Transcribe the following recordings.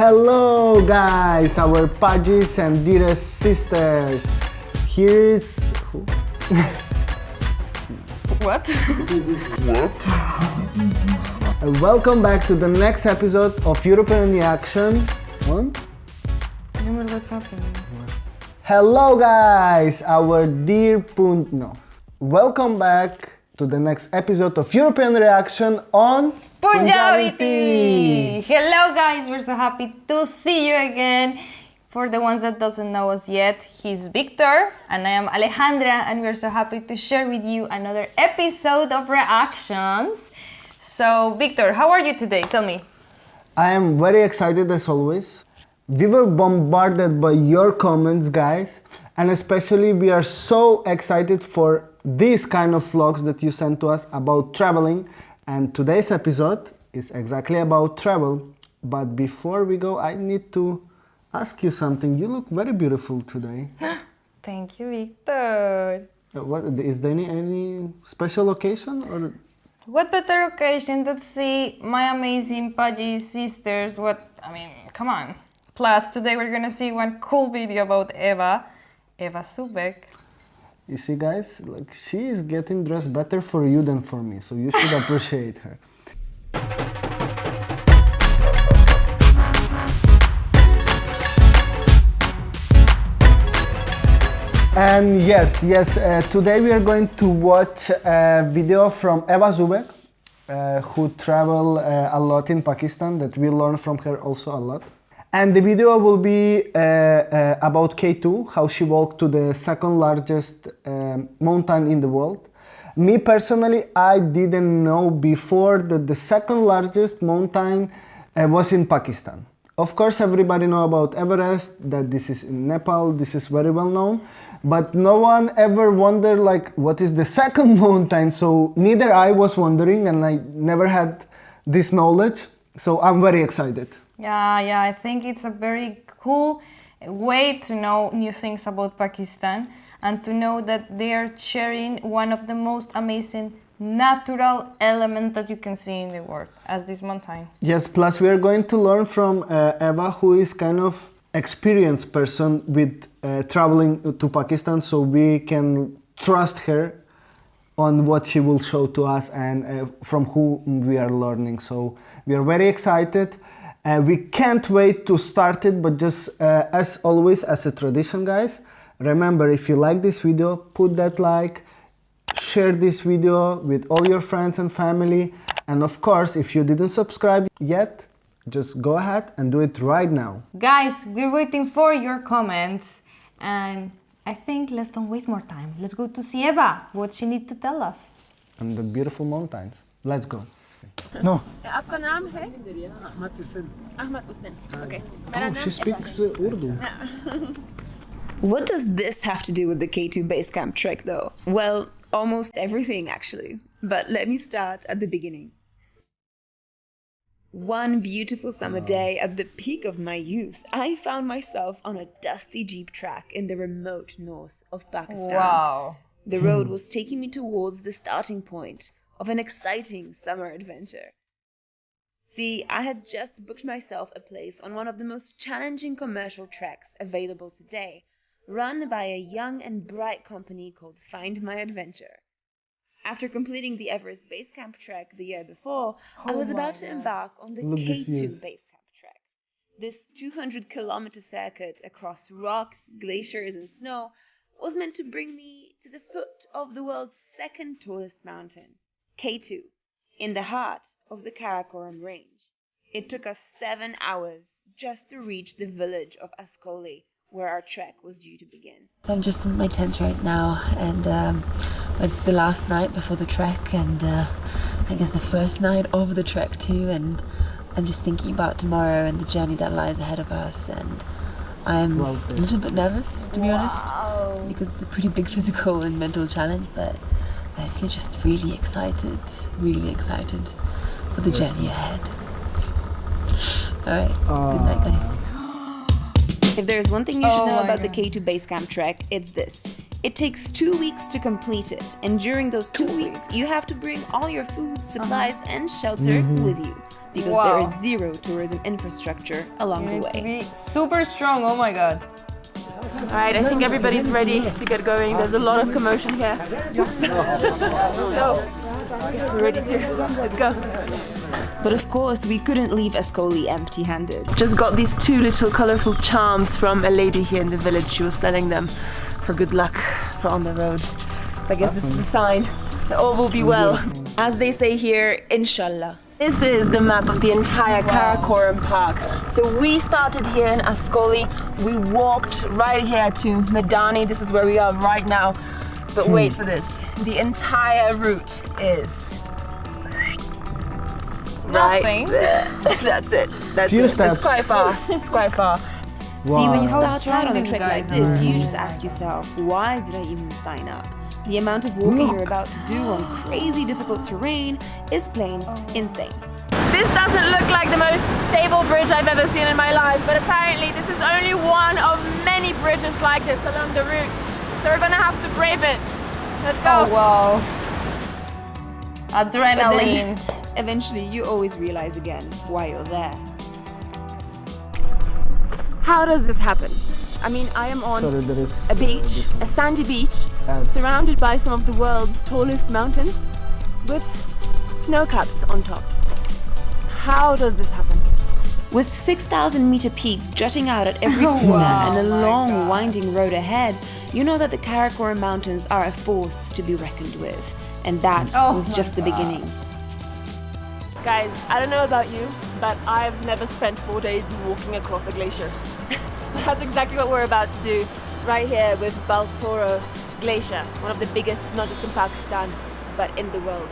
Hello guys, our Pajis and dearest sisters. Here's... What? Welcome back to the next episode of European Reaction. What? Remember what's happening? Hello guys, our dear Welcome back to the next episode of European Reaction on Punjabi TV! Hello guys, we're so happy to see you again. For the ones that doesn't know us yet, he's Viktor and I am Alejandra, and we're so happy to share with you another episode of reactions. So Viktor, how are you today? Tell me. I am very excited as always. We were bombarded by your comments, guys, and especially we are so excited for these kind of vlogs that you sent to us about traveling. And today's episode is exactly about travel. But before we go, I need to ask you something. You look very beautiful today. Thank you, Viktor. What is there any special occasion or? What better occasion to see my amazing Paji sisters? Come on. Plus, today we're gonna see one cool video about Eva Beck. You see, guys, like she is getting dressed better for you than for me, so you should appreciate her. And yes, today we are going to watch a video from Eva Zubek, who travel a lot in Pakistan, that we learn from her also a lot. And the video will be about K2, how she walked to the second largest mountain in the world. Me personally, I didn't know before that the second largest mountain was in Pakistan. Of course, everybody know about Everest, that this is in Nepal, this is very well known. But no one ever wondered like what is the second mountain, so neither I was wondering and I never had this knowledge. So I'm very excited. Yeah, I think it's a very cool way to know new things about Pakistan and to know that they are sharing one of the most amazing natural elements that you can see in the world, as this mountain. Yes, plus we are going to learn from Eva, who is kind of experienced person with traveling to Pakistan, so we can trust her on what she will show to us and from who we are learning. So we are very excited. We can't wait to start it, but just as always, as a tradition, guys, remember, if you like this video, put that like, share this video with all your friends and family, and of course, if you didn't subscribe yet, just go ahead and do it right now. Guys, we're waiting for your comments, and I think let's don't waste more time. Let's go to see Eva, what she needs to tell us. And the beautiful mountains. Let's go. No. आपका नाम है? Ahmad Hussain. Okay. Oh, she speaks Urdu. What does this have to do with the K2 base camp trek though? Well, almost everything actually. But let me start at the beginning. One beautiful summer day at the peak of my youth, I found myself on a dusty jeep track in the remote north of Pakistan. Wow. The road was taking me towards the starting point of an exciting summer adventure. See, I had just booked myself a place on one of the most challenging commercial treks available today, run by a young and bright company called Find My Adventure. After completing the Everest Base Camp trek the year before, I was about to embark on the K2 Base Camp trek. This 200-kilometer circuit across rocks, glaciers, and snow was meant to bring me to the foot of the world's second tallest mountain, K2, in the heart of the Karakoram range. It took us 7 hours just to reach the village of Ascoli, where our trek was due to begin. So I'm just in my tent right now, and it's the last night before the trek, and I guess the first night of the trek too, and I'm just thinking about tomorrow and the journey that lies ahead of us, and I'm a little bit nervous, to be honest, because it's a pretty big physical and mental challenge, but honestly just really excited for the journey ahead. Alright, good night guys. If there's one thing you should know about the K2 base camp trek, it's this. It takes 2 weeks to complete it, and during those 2 weeks, you have to bring all your food, supplies, and shelter with you, because there is zero tourism infrastructure along the way. To be super strong, oh my god. Alright, I think everybody's ready to get going. There's a lot of commotion here. So, I guess we're ready to. Let's go. But of course, we couldn't leave Ascoli empty-handed. Just got these 2 little colorful charms from a lady here in the village. She was selling them for good luck for on the road. So I guess this is a sign that all will be well. As they say here, inshallah. This is the map of the entire Karakoram Park. So we started here in Ascoli. We walked right here to Medani. This is where we are right now. But wait for this. The entire route is Nothing. That's it. That's Few it. steps. It's quite far. It's quite far. See, when you How start strong out on a these trek guys like this, are. you just ask yourself, why did I even sign up? The amount of walking you're about to do on crazy difficult terrain is plain insane. This doesn't look like the most stable bridge I've ever seen in my life, but apparently this is only one of many bridges like this along the route. So we're gonna have to brave it. Let's go. Oh wow. But Adrenaline. then, eventually, you always realize again why you're there. How does this happen? I mean, I am on Sorry, there is a beach, a sandy beach, And- surrounded by some of the world's tallest mountains with snow caps on top. How does this happen? With 6,000-meter peaks jutting out at every corner and a long, winding road ahead, you know that the Karakoram Mountains are a force to be reckoned with. And that was just the beginning. Guys, I don't know about you, but I've never spent 4 days walking across a glacier. That's exactly what we're about to do right here with Baltoro Glacier, one of the biggest, not just in Pakistan, but in the world.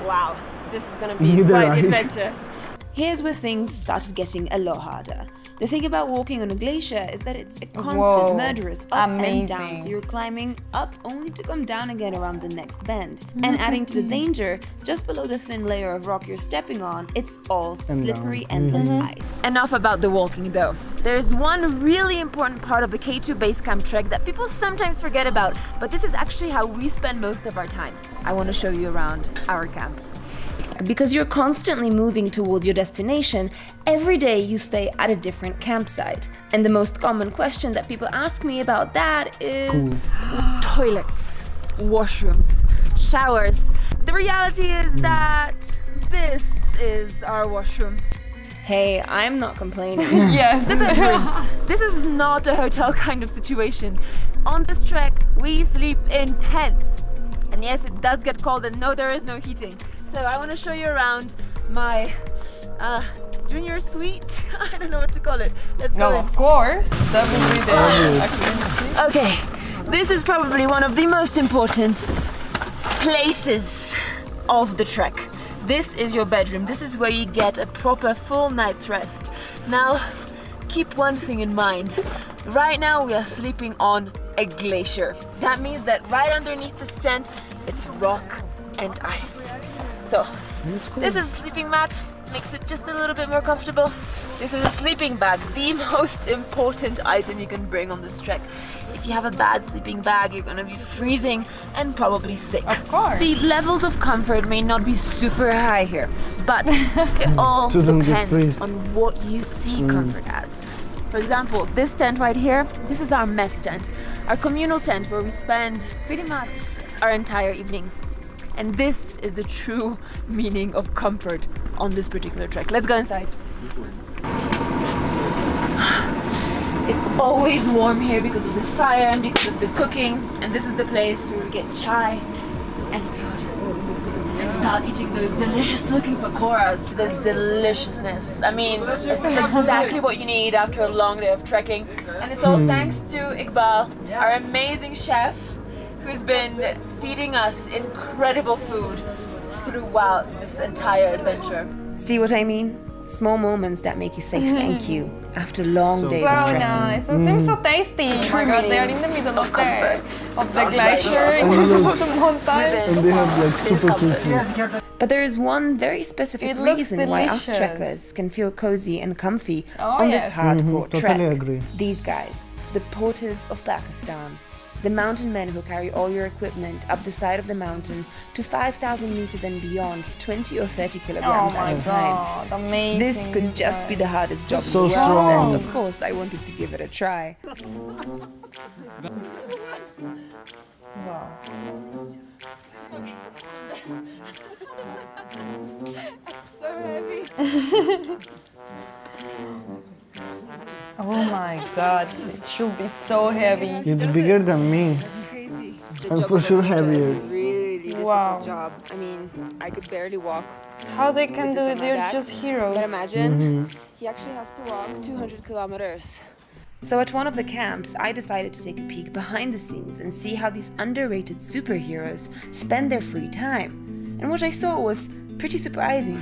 Wow, this is gonna be Neither quite I. an adventure. Here's where things started getting a lot harder. The thing about walking on a glacier is that it's a constant murderous up and down, so you're climbing up only to come down again around the next bend. And adding to the danger, just below the thin layer of rock you're stepping on, it's all slippery, endless ice. Enough about the walking though. There's one really important part of the K2 base camp trek that people sometimes forget about, but this is actually how we spend most of our time. I want to show you around our camp. Because you're constantly moving towards your destination, every day you stay at a different campsite. And the most common question that people ask me about that is... Toilets, washrooms, showers. The reality is that this is our washroom. Hey, I'm not complaining. Yes. The bedrooms. This is not a hotel kind of situation. On this trek, we sleep in tents. And yes, it does get cold and no, there is no heating. So I want to show you around my junior suite. I don't know what to call it. Let's go No, in. of course. That would be there. Okay, this is probably one of the most important places of the trek. This is your bedroom. This is where you get a proper full night's rest. Now, keep one thing in mind. Right now we are sleeping on a glacier. That means that right underneath this tent, it's rock and ice. So, this is a sleeping mat, makes it just a little bit more comfortable. This is a sleeping bag, the most important item you can bring on this trek. If you have a bad sleeping bag, you're gonna be freezing and probably sick. Of course. See, levels of comfort may not be super high here, but it all To don't get depends freeze. on what you see comfort as. For example, this tent right here, this is our mess tent, our communal tent where we spend pretty much our entire evenings. And this is the true meaning of comfort on this particular trek. Let's go inside. It's always warm here because of the fire and because of the cooking. And this is the place where we get chai and food. And start eating those delicious looking pakoras. This deliciousness. I mean, this is exactly what you need after a long day of trekking. And it's all thanks to Iqbal, our amazing chef, who's been feeding us incredible food throughout this entire adventure. See what I mean? Small moments that make you say thank you after long days of So trekking. nice. It seems so tasty. Oh my god, they are in the middle of the glacier in And the look. mountain. And they have like super cool food. But there is one very specific It looks reason why us delicious. trekkers can feel cozy and comfy Oh, on this yes. hardcore trek. Totally agree. These guys, the porters of Pakistan. the mountain men who carry all your equipment up the side of the mountain to 5,000 meters and beyond, 20 or 30 kilograms at a time. God, amazing. This could just be the hardest job So in the world, strong. and of course I wanted to give it a try. Wow. So heavy. Oh my God, it should be so heavy. It's bigger than me. That's crazy. And for sure heavier. Really difficult Wow. job. I mean, I could barely walk. How they can do this it? on my They're back. just heroes. But imagine, he actually has to walk 200 kilometers. So at one of the camps, I decided to take a peek behind the scenes and see how these underrated superheroes spend their free time. And what I saw was pretty surprising.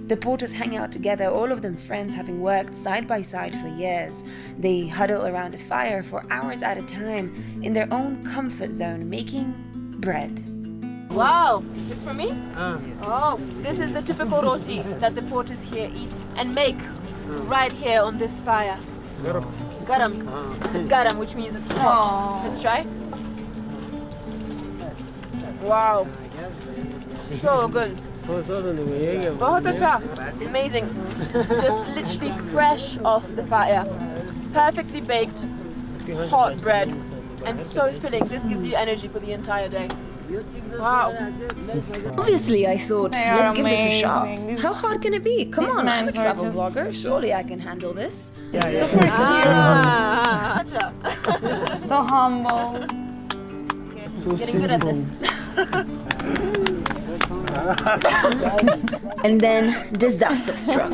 The porters hang out together, all of them friends having worked side by side for years. They huddle around a fire for hours at a time in their own comfort zone, making bread. Wow, this for me? Oh, this is the typical roti that the porters here eat and make right here on this fire. Garam. It's garam, which means it's hot. Aww. Let's try. Wow. So good. Bahut acha. Amazing. Just literally fresh off the fire. Perfectly baked, hot bread. And so filling. This gives you energy for the entire day. Wow. Obviously, I thought, They are let's give this a shot. amazing. How hard can it be? Come These on, I'm a men are travel just- vlogger. Surely I can handle this. Super Ah. Acha. cute. So humble. So Getting good at simple. this. And then disaster struck.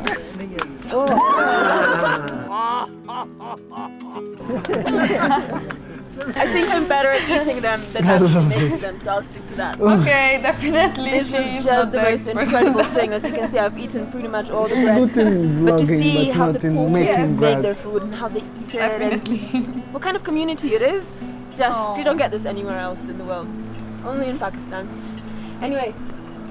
I think I'm better at eating them than actually making them, so I'll stick to that. Okay, definitely. This was she's just not the most expert. incredible thing. As you can see, I've eaten pretty much all the She's bread. good in But to vlogging, see but how the not in porters making make bread. their food and how they eat it and what kind of community it is, you don't get this anywhere else in the world. Only in Pakistan. Anyway,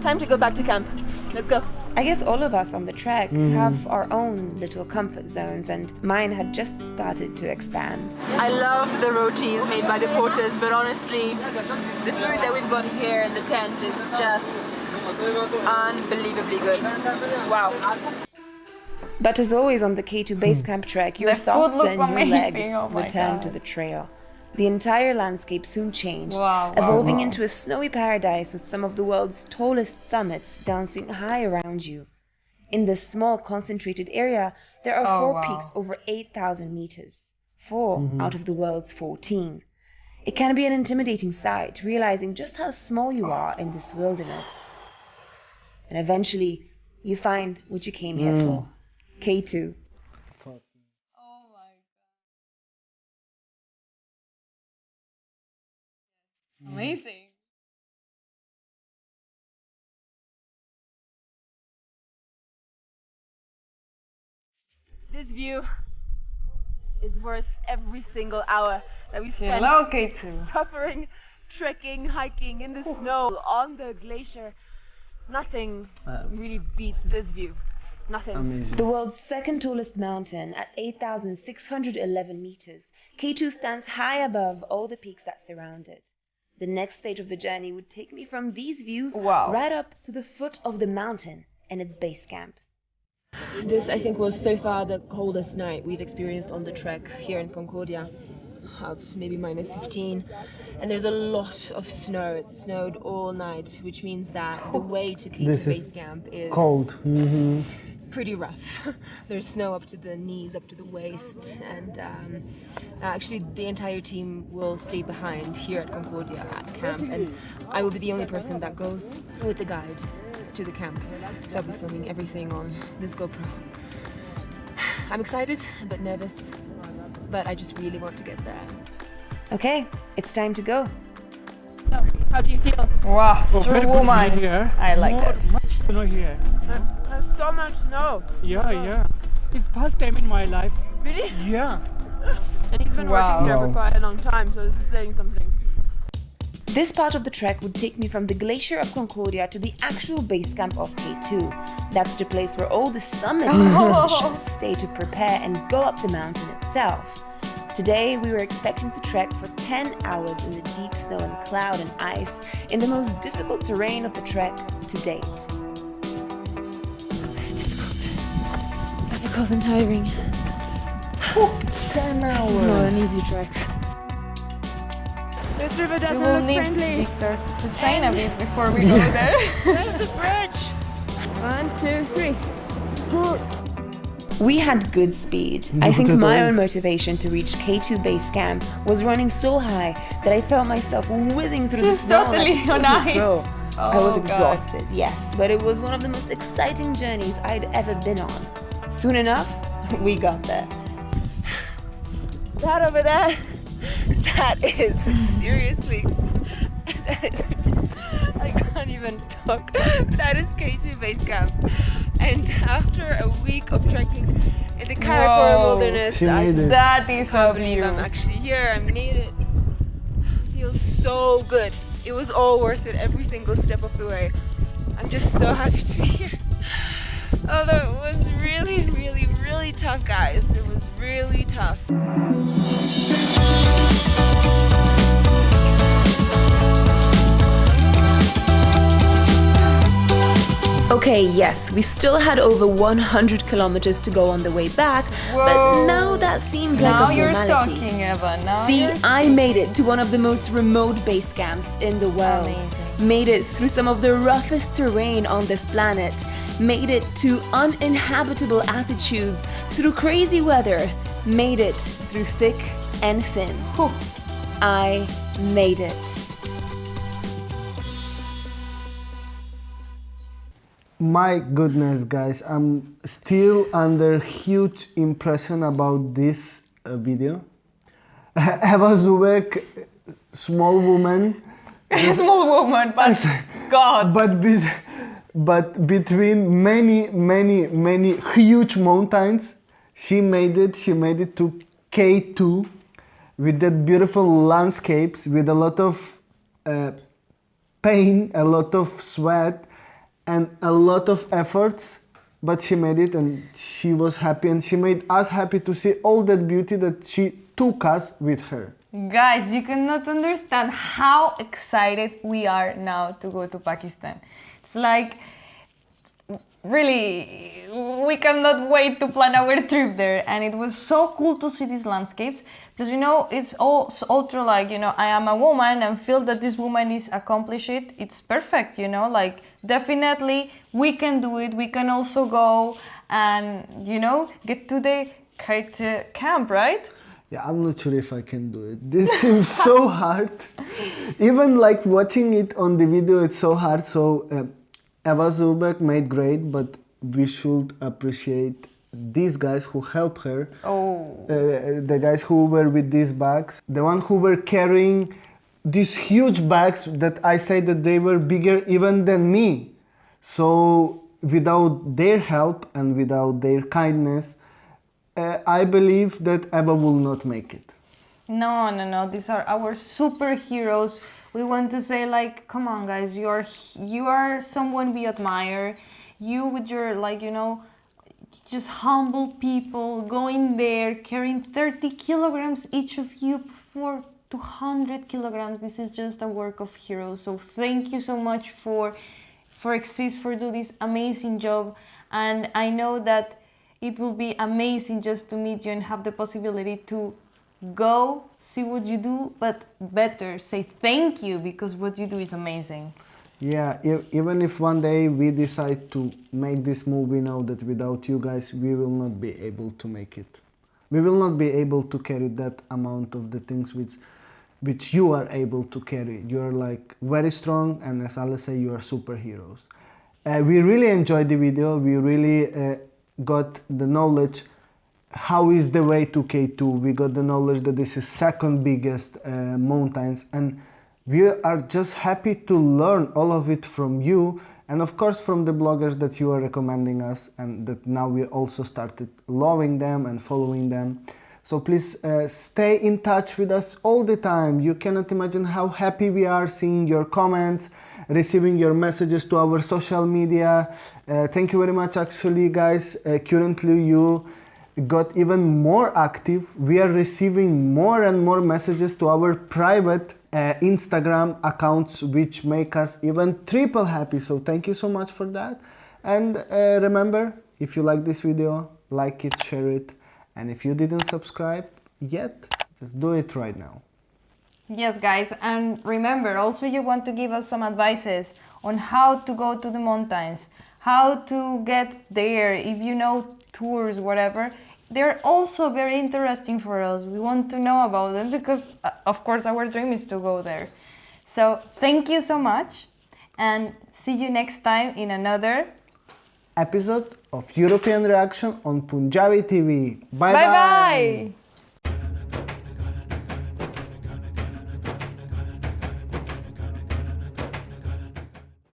time to go back to camp. Let's go. I guess all of us on the trek have our own little comfort zones, and mine had just started to expand. I love the rotis made by the porters, but honestly, the food that we've got here in the tent is just unbelievably good. Wow. But as always on the K2 base camp trek, your The food thoughts looked and your amazing, legs oh my returned to God. the trail. The entire landscape soon changed, Wow, evolving wow. into a snowy paradise with some of the world's tallest summits dancing high around you. In this small concentrated area, there are 4 wow. peaks over 8,000 meters, 4 out of the world's 14. It can be an intimidating sight, realizing just how small you are in this wilderness. And eventually, you find what you came here for, K2. Amazing. This view is worth every single hour that we spend Hello, K2. suffering, trekking, hiking in the snow, on the glacier. Nothing really beats this view. Nothing. The world's second tallest mountain at 8,611 meters, K2 stands high above all the peaks that surround it. The next stage of the journey would take me from these views Wow. right up to the foot of the mountain and its base camp. This, I think, was so far the coldest night we've experienced on the trek here in Concordia. Maybe minus 15. And there's a lot of snow. It snowed all night, which means that the way to K2 This is base camp is Cold. pretty rough. There's snow up to the knees, up to the waist, and actually the entire team will stay behind here at Concordia at camp, and I will be the only person that goes with the guide to the camp. So I'll be filming everything on this GoPro. I'm excited, a bit nervous, but I just really want to get there. Okay, it's time to go. So, how do you feel? Wow, Very strong good woman. here. I like that. Much snow here. There's so much snow. Yeah. It's first time in my life. Really? Yeah. And he's been Wow. working here for Wow. quite a long time, so this is saying something. This part of the trek would take me from the glacier of Concordia to the actual base camp of K2. That's the place where all the summit expeditions stay to prepare and go up the mountain itself. Today, we were expecting to trek for 10 hours in the deep snow and cloud and ice in the most difficult terrain of the trek to date. Difficult and tiring. 10 hours. This is not an easy trek. This river We doesn't will look need friendly. Victor to train a bit before we go there. There's the bridge. 1, 2, 3. We had good speed. I think my own motivation to reach K2 base camp was running so high that I felt myself whizzing through the snow Totally like a on total ice. pro. I was Oh, God. exhausted, yes, but it was one of the most exciting journeys I'd ever been on. Soon enough, we got there. That over there, that is seriously, I can't even talk. That is K2 base camp. And after a week of trekking in the Karakoram Whoa. wilderness, She I made it. That is can't believe you. I'm actually here. I made it. Feels so good. It was all worth it, every single step of the way. I'm just so happy to be here. Although it was really, really, really tough, guys. It was really tough. Okay, yes, we still had over 100 kilometers to go on the way back, but Whoa. now that seemed like Now a you're formality. talking, Eva. Now See, you're I made it to one of the most remote base camps in the world. Amazing. Made it through some of the roughest terrain on this planet. Made it to uninhabitable altitudes, through crazy weather. Made it through thick and thin. Whew. I made it. My goodness, guys, I'm still under huge impression about this video. Eva Zubek, small woman, A small woman, but God. but between many huge mountains, she made it to K2 with that beautiful landscapes, with a lot of pain, a lot of sweat, and a lot of efforts, but she made it and she was happy, and she made us happy to see all that beauty that she took us with her. Guys, you cannot understand how excited we are now to go to Pakistan. It's like, really, we cannot wait to plan our trip there, and it was so cool to see these landscapes, because you know, it's all ultra like, you know, I am a woman and feel that this woman is accomplished it. It's perfect, you know, like definitely we can do it. We can also go and, you know, get to the kite camp, right? Yeah, I'm not sure if I can do it. This seems so hard. Even like watching it on the video, it's so hard. So Eva Zubek made great, but we should appreciate these guys who help her. Oh. The guys who were with these bags. The one who were carrying these huge bags that I say that they were bigger even than me. So without their help and without their kindness, I believe that Eva will not make it. No. These are our superheroes. We want to say, like, come on, guys, you are someone we admire. You with your, like, you know, just humble people going there, carrying 30 kilograms each of you for 200 kilograms. This is just a work of heroes. So thank you so much for exist, for do this amazing job. And I know that it will be amazing just to meet you and have the possibility to go see what you do, but better say thank you, because what you do is amazing. Yeah, even if one day we decide to make this move, we know that without you guys we will not be able to make it. We will not be able to carry that amount of the things which you are able to carry. You are like very strong, and as Ale say, you are superheroes. We really enjoyed the video. We really got the knowledge how is the way to K2. We got the knowledge that this is second biggest mountains, and we are just happy to learn all of it from you, and of course from the bloggers that you are recommending us, and that now we also started loving them and following them. So please stay in touch with us all the time. You cannot imagine how happy we are seeing your comments, receiving your messages to our social media. Thank you very much, actually, guys. Currently you got even more active. We are receiving more and more messages to our private Instagram accounts, which make us even triple happy. So thank you so much for that. And remember, if you like this video, like it, share it. And if you didn't subscribe yet, just do it right now. Yes, guys, and remember, also you want to give us some advices on how to go to the mountains, how to get there, if you know tours, whatever. They're also very interesting for us. We want to know about them because, of course, our dream is to go there. So thank you so much, and see you next time in another episode of European Reaction on Punjabi TV. Bye bye.